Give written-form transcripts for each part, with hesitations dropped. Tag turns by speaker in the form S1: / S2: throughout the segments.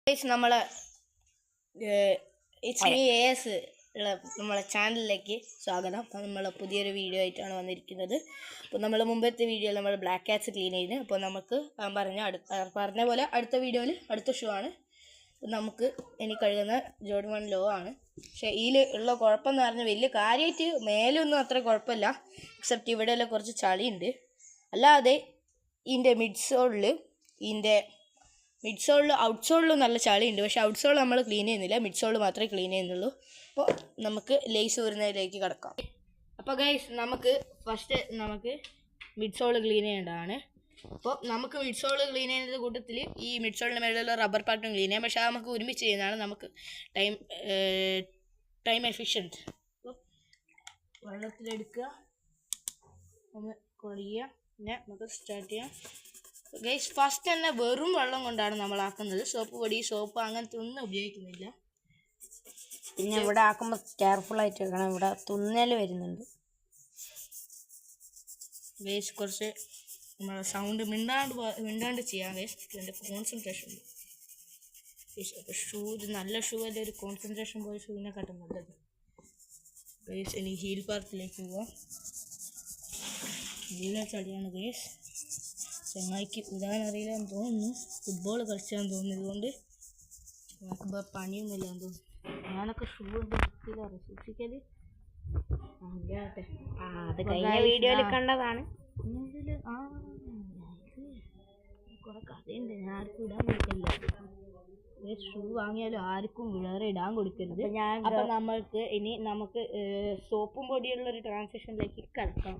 S1: Guys നമ്മളെ it's me S ഉള്ള നമ്മളെ ചാനലിലേക്ക് സ്വാഗതം. അപ്പോൾ നമ്മൾ പുതിയൊരു വീഡിയോ ആയിട്ടാണ് വന്നിരിക്കുന്നത്. അപ്പോൾ നമ്മൾ മുമ്പത്തെ വീഡിയോയിൽ നമ്മൾ ബ്ലാക്ക് കാറ്റ്സ് ക്ലീൻ ചെയ്ത്, അപ്പോൾ നമുക്ക് പറഞ്ഞ പോലെ അടുത്ത വീഡിയോയിൽ അടുത്ത ഷോ ആണ്. നമുക്ക് ഇനി കഴുകുന്ന ജോർഡൻ 1 ലോ ആണ്. പക്ഷേ ഇതിൽ ഉള്ള കുഴപ്പമെന്ന് പറഞ്ഞാൽ വലിയ കാര്യമായിട്ട് മേലൊന്നും അത്ര കുഴപ്പമില്ല, എക്സെപ്റ്റ് ഇവിടെയെല്ലാം കുറച്ച് ചളിയുണ്ട്. അല്ലാതെ ഇതിൻ്റെ മിഡ് സോളിൽ ഔട്ട് സോളിലും നല്ല ചളിയുണ്ട്. പക്ഷേ ഔട്ട് സോൾ നമ്മൾ ക്ലീൻ ചെയ്യുന്നില്ല, മിഡ് സോൾ മാത്രമേ ക്ലീൻ ചെയ്യുന്നുള്ളൂ. അപ്പോൾ നമുക്ക് ലേസ് ഊരുന്നതിലേക്ക് കിടക്കാം. അപ്പോൾ ഗൈസ് നമുക്ക് മിഡ് സോൾ ക്ലീൻ ചെയ്യേണ്ടതാണ്. അപ്പോൾ നമുക്ക് മിഡ് സോൾ ക്ലീൻ ചെയ്യുന്ന കൂട്ടത്തിൽ ഈ മിഡ് സോളിൻ്റെ മേലുള്ള റബ്ബർ പാർട്ടും ക്ലീൻ ചെയ്യാം. പക്ഷേ നമുക്ക് ഒരുമിച്ച് ചെയ്യുന്നതാണ് നമുക്ക് ടൈം എഫിഷ്യൻറ്റ്. അപ്പോൾ വെള്ളത്തിലെടുക്കുക, ഒന്ന് കുഴയുക, പിന്നെ നമുക്ക് സ്റ്റാർട്ട് ചെയ്യാം. ഗൈസ് ഫസ്റ്റ് തന്നെ വെറും വെള്ളം കൊണ്ടാണ് നമ്മൾ ആക്കുന്നത്. സോപ്പ് അങ്ങനത്തെ ഒന്നും ഉപയോഗിക്കുന്നില്ല.
S2: പിന്നെ ഇവിടെ ആക്കുമ്പോൾ കെയർഫുള്ളായിട്ട് വെക്കണം, ഇവിടെ തുന്നൽ വരുന്നുണ്ട്.
S1: ഗൈസ് കുറച്ച് നമ്മൾ സൗണ്ട് മിണ്ടാണ്ട് ചെയ്യാം. ഗൈസ് ഇതിൻ്റെ കോൺസെൻട്രേഷൻ അപ്പോൾ നല്ല ഷൂ അല്ലേ, ഒരു കോൺസെൻട്രേഷൻ പോയ ഷൂവിനെ കാട്ടും നല്ലത്. ഗൈസ് ഇനി ഹീൽ പാർട്ടിലേക്ക് പോവാം. നല്ല ചളിയാണ് ഗൈസ്, ചങ്ങായിക്ക് ഇടാനറിയില്ലെന്ന് തോന്നുന്നു, ഫുട്ബോൾ കളിച്ചാന്ന് തോന്നുന്നു. ഇതുകൊണ്ട് നമുക്കിപ്പോൾ പണിയൊന്നുമില്ലാന്ന് തോന്നുന്നു. ഞാനൊക്കെ ഷൂ വൃത്തിയിലാണ് സൂക്ഷിക്കല്. അങ്ങോട്ടെ
S2: അത് കഴിഞ്ഞ വീഡിയോയിൽ കണ്ടതാണ്.
S1: കുറെ കഥയുണ്ട്, ഞാൻ ആർക്കും ഇടാൻ കൊടുക്കില്ല. ഷൂ വാങ്ങിയാലും ആർക്കും വേറെ ഇടാൻ കൊടുക്കരുത്. അപ്പം നമുക്ക് സോപ്പും പൊടിയുള്ളൊരു ട്രാൻസാക്ഷനിലേക്ക് കിടക്കാം.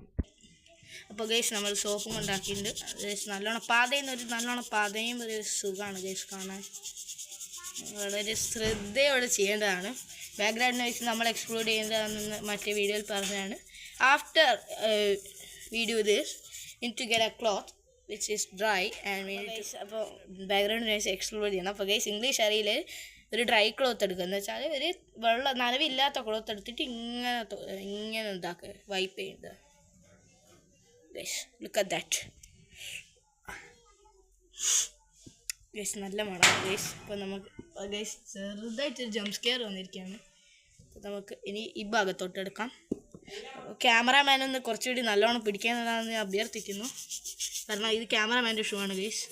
S1: അപ്പോൾ ഗൈസ് നമ്മൾ സോപ്പും ഉണ്ടാക്കിയിട്ടുണ്ട്. ഗൈസ് നല്ലോണം പാതയും ഒരു സുഖമാണ് ഗൈസ് കാണാൻ. വളരെ ശ്രദ്ധയോടെ ചെയ്യേണ്ടതാണ്. ബാക്ക്ഗ്രൗണ്ട് നോയ്സ് നമ്മൾ എക്സ്പ്ലോർ ചെയ്യേണ്ടതാണെന്ന് മറ്റേ വീഡിയോയിൽ പറഞ്ഞതാണ്. After we do this, need to get a cloth which is dry and we need to, അപ്പോൾ ബാക്ക്ഗ്രൗണ്ട് നോയ്സ് എക്സ്പ്ലോർ ചെയ്യണം. അപ്പോൾ ഗൈസ് ഇംഗ്ലീഷ് അറിയില്ല, ഒരു ഡ്രൈ ക്ലോത്ത് എടുക്കുക എന്ന് വെച്ചാൽ ഒരു നനവില്ലാത്ത ക്ലോത്ത് എടുത്തിട്ട് ഇങ്ങനെ ഉണ്ടാക്കുക, വൈപ്പ് ചെയ്യുന്നത്. Guys look at that guys, നല്ല മണം ഗൈസ്. ഇപ്പോൾ നമുക്ക് ഗൈസ് ചെറുതായിട്ടൊരു ജംപ് സ്കെയർ വന്നിരിക്കുകയാണ്. അപ്പോൾ നമുക്ക് ഇനി ഈ ഭാഗത്തോട്ട് എടുക്കാം. ക്യാമറാമാനൊന്ന് കുറച്ചുകൂടി നല്ലോണം പിടിക്കാനാണെന്ന് ഞാൻ അഭ്യർത്ഥിക്കുന്നു. കാരണം ഇത് ക്യാമറാമാൻ്റെ ഷൂ ആണ് ഗൈസ്,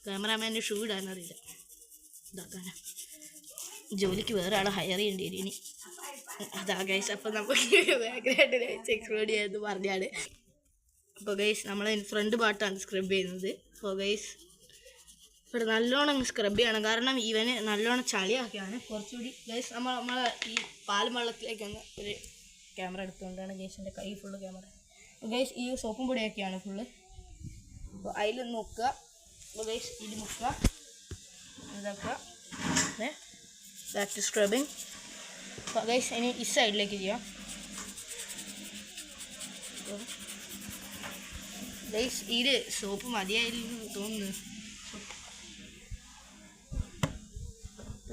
S1: ക്യാമറാമാൻ്റെ ഷൂ ഇടാനറിയില്ല, ഇതാക്കാനാ ജോലിക്ക് വേറെ ആളെ ഹയർ ചെയ്യേണ്ടി വരും ഇനി. അതാ ഗൈസ്, അപ്പോൾ നമുക്ക് ബാക്ക്ഗ്രൗണ്ടിൽ വെച്ച് എക്സ്പ്ലോർ ചെയ്തെന്ന് പറഞ്ഞാണ്. അപ്പോൾ ഗൈസ് നമ്മൾ ഫ്രണ്ട് പാർട്ടാണ് സ്ക്രബ് ചെയ്യുന്നത്. അപ്പോൾ ഗൈസ് ഇവിടെ നല്ലോണം സ്ക്രബ് ചെയ്യണം, കാരണം ഇവന് നല്ലോണം ചളിയാക്കിയാണ്. കുറച്ചുകൂടി ഗൈസ് നമ്മളെ ഈ പാലും വെള്ളത്തിലേക്കൊന്ന് ഒരു ക്യാമറ എടുത്തുകൊണ്ടാണ് ഗൈസിൻ്റെ കൈ ഫുള്ള് ക്യാമറ. അപ്പോൾ ഗൈസ് ഈ സോപ്പും പൊടിയൊക്കെയാണ് ഫുള്ള്. അപ്പോൾ അതിൽ നോക്കുക. അപ്പോൾ ഗൈസ് ഇത് മുക്കുക, ഇതാക്കുക, ദാറ്റ് സ്ക്രബിങ്. അപ്പോൾ ഗൈസ് ഇനി ഈ സൈഡിലേക്ക് ചെയ്യാം. ഗൈസ് ഇത് സോപ്പ് മതിയായില്ലെന്ന് തോന്നുന്നു,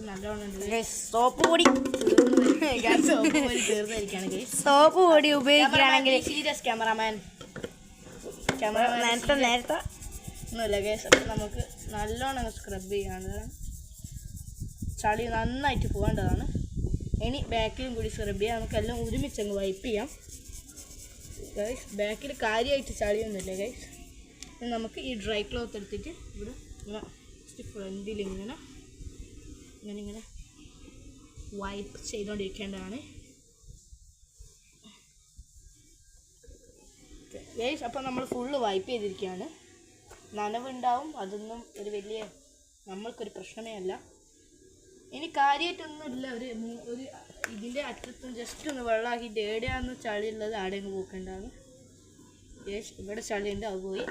S1: നല്ലോണം
S2: സോപ്പ് പൊടി
S1: തീർന്നിരിക്കുകയാണ് ഗൈസ്.
S2: സോപ്പ് പൊടി ഉപയോഗിക്കുകയാണെങ്കിൽ
S1: സീരിയസ് ക്യാമറാമാൻ
S2: നേരത്തെ
S1: ഒന്നുമില്ല ഗൈസ്. അപ്പം നമുക്ക് നല്ലോണം സ്ക്രബ് ചെയ്യാണ്, ചളി നന്നായിട്ട് പോകേണ്ടതാണ്. ഇനി ബാക്കിലും കൂടി സ്ക്രബ് ചെയ്യാം, നമുക്കെല്ലാം ഒരുമിച്ചങ്ങ് വൈപ്പ് ചെയ്യാം ഗൈസ്. ബാക്കിൽ കാര്യമായിട്ട് ചളിയൊന്നുമില്ല ഗൈസ്. നമുക്ക് ഈ ഡ്രൈ ക്ലോത്ത് എടുത്തിട്ട് ഇവിടെ ഇങ്ങനെ ഫ്രണ്ടിൽ ഇങ്ങനെ വൈപ്പ് ചെയ്തുകൊണ്ടിരിക്കേണ്ടതാണ് ഗൈസ്. അപ്പോൾ നമ്മൾ ഫുള്ള് വൈപ്പ് ചെയ്തിരിക്കുകയാണ്. നനവുണ്ടാവും, അതൊന്നും ഒരു വലിയ നമ്മൾക്കൊരു പ്രശ്നമേ അല്ല. ഇനി കാര്യമായിട്ടൊന്നുമില്ല, ഒരു ഇതിൻ്റെ അറ്റത്തും ജസ്റ്റ് ഒന്ന് വെള്ളമാക്കിയിട്ട് എവിടെയാണെന്ന് ചളിയുള്ളത് അവിടെ അങ്ങ് പോക്കേണ്ടതാണ് ഗൈസ്. ഇവിടെ ചളിയുണ്ട്, അത് പോയി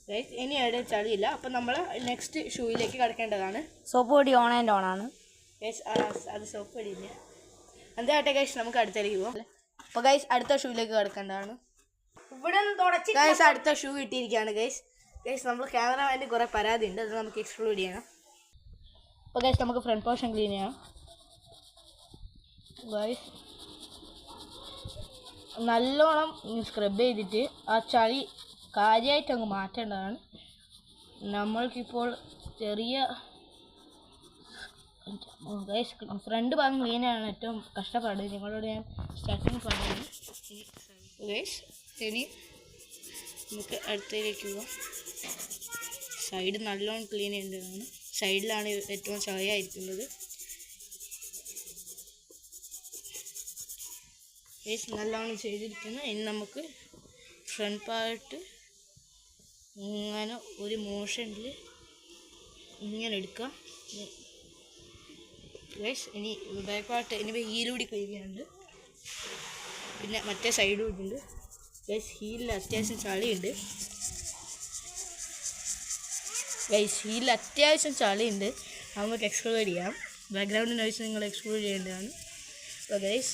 S1: ഗൈസ്. ഇനി എവിടെ ചളിയില്ല. അപ്പം നമ്മൾ നെക്സ്റ്റ് ഷൂയിലേക്ക് കിടക്കേണ്ടതാണ്.
S2: സോപ്പ് പൊടി ഓൺ ആൻഡ് ഓൺ ആണ്
S1: ഗൈസ്. അത് സോപ്പ് പൊടിയില്ല, എന്താട്ടെ ഗൈസ്, നമുക്ക് അടുത്തേക്ക് പോകാം. അപ്പോൾ ഗൈസ് അടുത്ത ഷൂയിലേക്ക് കിടക്കേണ്ടതാണ്.
S2: ഇവിടെ
S1: ഗൈസ് അടുത്ത ഷൂ കിട്ടിയിരിക്കുകയാണ് ഗൈസ്. നമ്മൾ ക്യാമറമാൻ്റെ കുറേ പരാതി ഉണ്ട്, അത് നമുക്ക് എക്സ്പ്ലോർ ചെയ്യണം. അപ്പോൾ ഗൈസ് നമുക്ക് ഫ്രണ്ട് പോർഷൻ ക്ലീൻ ചെയ്യാം ഗൈസ്. നല്ലോണം സ്ക്രബ് ചെയ്തിട്ട് ആ ചളി കാര്യമായിട്ട് അങ്ങ് മാറ്റേണ്ടതാണ്. നമ്മൾക്കിപ്പോൾ ചെറിയ ഫ്രണ്ട് ഭാഗം ക്ലീൻ ആണ് ഏറ്റവും കഷ്ടപ്പാട്. നിങ്ങളോട് ഞാൻ സ്റ്റാർട്ടിങ് പറഞ്ഞു. ഇനി നമുക്ക് അടുത്തതിലേക്ക് പോവാം. സൈഡ് നല്ലോണം ക്ലീൻ ചെയ്യേണ്ടതാണ്. സൈഡിലാണ് ഏറ്റവും ചളയായിരിക്കുന്നത്. നല്ലോണം ചെയ്തിരിക്കുന്നു. ഇനി നമുക്ക് ഫ്രണ്ട് പാർട്ട് ഇങ്ങനെ ഒരു മോഷനിൽ ഇങ്ങനെ എടുക്കാം. ഇനി ബാക്ക് പാർട്ട് ഇനി ഹീലൂടി ക്ലീൻ ചെയ്യാനുണ്ട്. പിന്നെ മറ്റേ സൈഡും ഇട്ടുണ്ട്. ഹീലിൽ അത്യാവശ്യം ചളിയുണ്ട്. ഹീലിൽ അത്യാവശ്യം ചളിയുണ്ട്. നമുക്ക് എക്സ്പ്ലോർ ചെയ്യാം. ബാക്ക്ഗ്രൗണ്ടിന് വെച്ച് നിങ്ങൾ എക്സ്പ്ലോർ ചെയ്യേണ്ടതാണ്. അപ്പോൾ ഗൈസ്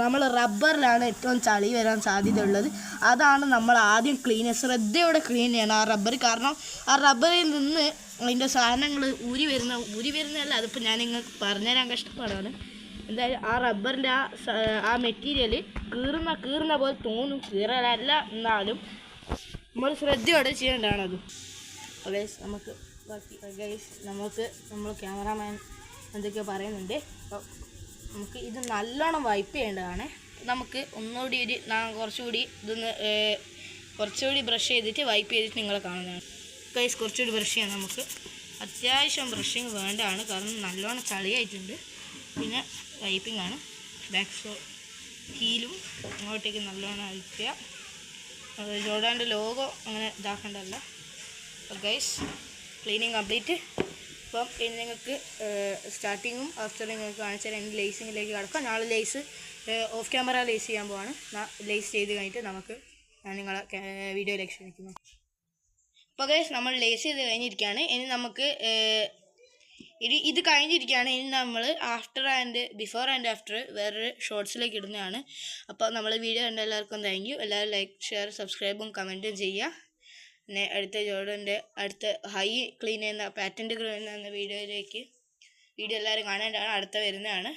S1: നമ്മൾ റബ്ബറിലാണ് ഏറ്റവും ചളി വരാൻ സാധ്യതയുള്ളത്. അതാണ് നമ്മൾ ആദ്യം ശ്രദ്ധയോടെ ക്ലീൻ ചെയ്യണം ആ റബ്ബർ. കാരണം ആ റബ്ബറിൽ നിന്ന് അതിൻ്റെ സാധനങ്ങൾ ഊരി വരുന്നതല്ല, അതിപ്പോൾ ഞാൻ നിങ്ങൾക്ക് പറഞ്ഞുതരാൻ കഷ്ടപ്പാടാണ്. എന്തായാലും ആ റബ്ബറിൻ്റെ ആ മെറ്റീരിയൽ കീറുന്ന പോലെ തോന്നും. കീറലല്ല, എന്നാലും നമ്മൾ ശ്രദ്ധയോടെ ചെയ്യേണ്ടതാണത്. നമ്മൾ ക്യാമറാമാൻ എന്തൊക്കെയോ പറയുന്നുണ്ട്. അപ്പോൾ നമുക്ക് ഇത് നല്ലോണം വൈപ്പ് ചെയ്യേണ്ടതാണ്. നമുക്ക് ഒന്നുകൂടി കുറച്ചുകൂടി ബ്രഷ് ചെയ്തിട്ട് വൈപ്പ് ചെയ്തിട്ട് നിങ്ങളെ കാണുന്നതാണ്. കുറച്ചുകൂടി ബ്രഷ് ചെയ്യാം. നമുക്ക് അത്യാവശ്യം ബ്രഷിങ് വേണ്ടതാണ്, കാരണം നല്ലോണം ചളിയായിട്ടുണ്ട്. പിന്നെ വൈപ്പിംഗ് ആണ്. ബാക്ക് ഹീലും അങ്ങോട്ടേക്ക് നല്ലോണം അഴിക്കുക. ജോർഡാൻ്റെ ലോഗോ അങ്ങനെ ഇതാക്കേണ്ടതല്ല. അപ്പോൾ ഗൈസ് ക്ലീനിങ് കംപ്ലീറ്റ്. അപ്പം ഇനി നിങ്ങൾക്ക് സ്റ്റാർട്ടിങ്ങും ആഫ്റ്ററും നിങ്ങൾക്ക് കാണിച്ചാൽ ഇനി ലേസിങ്ങിലേക്ക് കിടക്കാം. നാളെ ലേസ് ഓഫ് ക്യാമറ ലേസ് ചെയ്യാൻ പോവാണ്. ലേസ് ചെയ്ത് കഴിഞ്ഞിട്ട് ഞാൻ നിങ്ങളെ വീഡിയോയിലേക്ക് ക്ഷണിക്കുന്നു. അപ്പോൾ ഗൈസ് നമ്മൾ ലേസ് ചെയ്ത് കഴിഞ്ഞിരിക്കുകയാണ്. ഇനി നമുക്ക് ഇത് കഴിഞ്ഞിരിക്കുകയാണ്. ഇനി നമ്മൾ ബിഫോർ ആൻഡ് ആഫ്റ്റർ വേറൊരു ഷോർട്സിലേക്ക് ഇടുന്നതാണ്. അപ്പോൾ നമ്മൾ വീഡിയോ കണ്ട എല്ലാവർക്കും താങ്ക് യു. എല്ലാവരും ലൈക്ക്, ഷെയർ, സബ്സ്ക്രൈബും കമൻറ്റും ചെയ്യുക. പിന്നെ അടുത്ത ഹൈ ക്ലീൻ ചെയ്യുന്ന പാറ്റൻറ്റ് ക്ലീൻ ചെയ്യുന്ന വീഡിയോ എല്ലാവരും കാണേണ്ടതാണ്. അടുത്ത വരുന്നതാണ്.